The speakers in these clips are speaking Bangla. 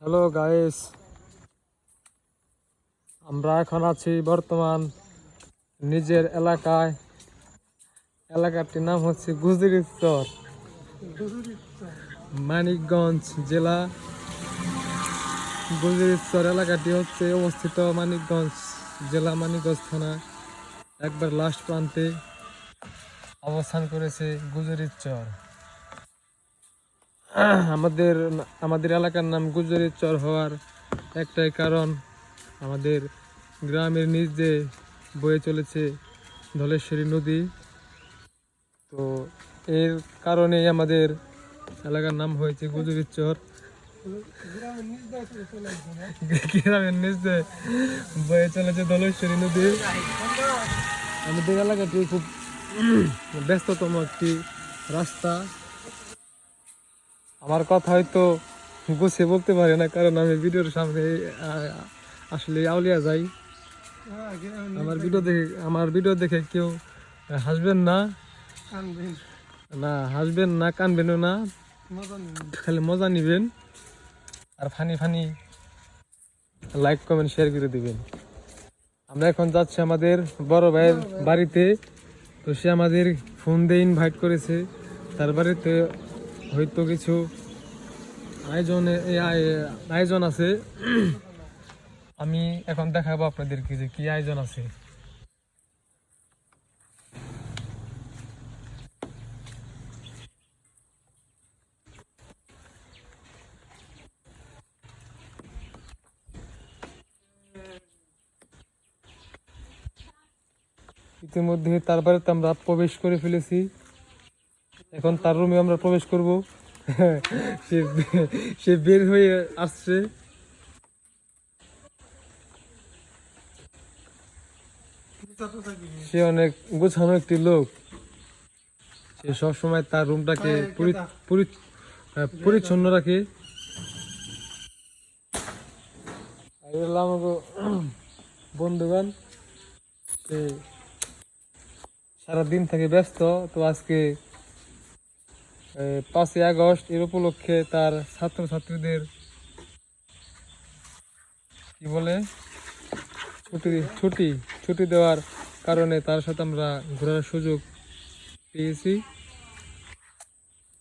হ্যালো গাইস, আমরা এখন আছি বর্তমান নিজের এলাকায়। এলাকাটির নাম হচ্ছে গুজরিচর, মানিকগঞ্জ জেলা। গুজরিচর এলাকাটি হচ্ছে অবস্থিত মানিকগঞ্জ জেলা, মানিকগঞ্জ থানা একবার লাস্ট প্রান্তে অবস্থান করেছে গুজরিচর। আমাদের আমাদের এলাকার নাম গুজরিচর হওয়ার একটাই কারণ, আমাদের গ্রামের নিচ দিয়ে বয়ে চলেছে ধলেশ্বরী নদী। তো এর কারণেই আমাদের এলাকার নাম হয়েছে গুজরিচর। গ্রামের নিচ দিয়ে বয়ে চলেছে ধলেশ্বরী নদী। আমাদের এলাকাটি খুব ব্যস্ততম একটি রাস্তা। আমার কথা হয়তো গুছিয়ে বলতে পারি না, কারণ আমি ভিডিওর সামনে আসলে আউলিয়া যাই। আমার ভিডিও দেখে কেউ হাসবেন না, হাসবেন না, কানবেনও না, খালি মজা নিবেন আর funny funny like comment share করে দিবেন। আমরা এখন যাচ্ছি আমাদের বড় ভাইয়ের বাড়িতে। তো সে আমাদের ফোন দিয়ে ইনভাইট করেছে, তার বাড়িতে হয়তো কিছু আয়োজন আছে। আমি এখন দেখাবো আপনাদেরকে যে কি আয়োজন আছে। ইতিমধ্যে তার বাড়িতে আমরা প্রবেশ করে ফেলেছি। এখন তার রুমে আমরা প্রবেশ করব। সে বের হয়ে আসছে। সে অনেক গোছানো একটি লোক। সে সবসময় তার রুমটাকে পরিচ্ছন্ন রাখে। বন্ধুগণ, সে সারাদিন থেকে ব্যস্ত। তো আজকে 5ই আগস্ট, এর উপলক্ষে তার ছাত্রছাত্রীদের কি বলে ছুটি দেওয়ার কারণে তার সাথে আমরা ঘোরার সুযোগ পেয়েছি।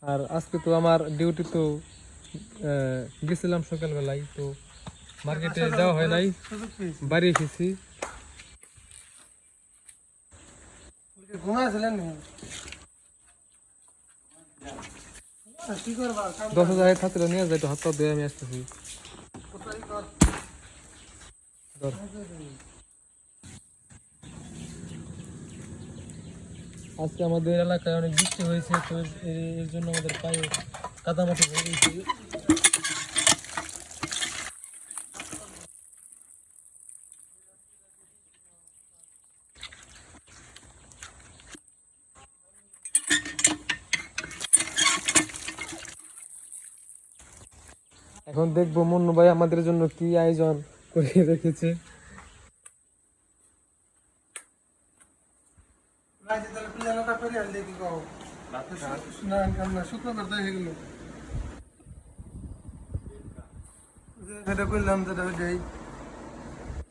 আর আজকে তো আমার ডিউটি, তো গেছিলাম সকালবেলায়, তো মার্কেটে যাওয়া হয় নাই, বাড়ি এসেছি। 10,000 ছাত্র নিয়ে যাই, তো হাত পা ধুয়ে আমি আসতেছি। আজকে আমাদের এলাকায় অনেক বৃষ্টি হয়েছে, তো এর জন্য আমাদের পায়ে কাদামাটি হয়ে গেছে। এখন দেখবো মুন্নু ভাই আমাদের জন্য কি আয়োজন করে রেখেছে।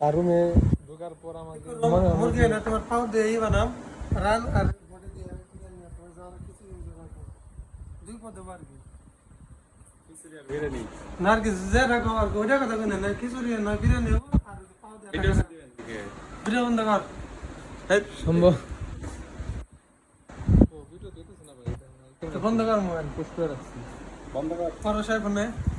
আর রুমে ঢোকার পর আমাদের তোমার পাও দিয়ে বানাম রান আর দুই পদে পারবি না আর কিছু যে রাখো আর ওইটা কথা কই না খিচুড়ি না বিরিয়ানি আর পাও দিয়ে ভিডিও বন্ধ কর সম্ভব বন্ধ কর মোবাইল পোস্ট করে রাখছি। বন্ধ কর সাহেব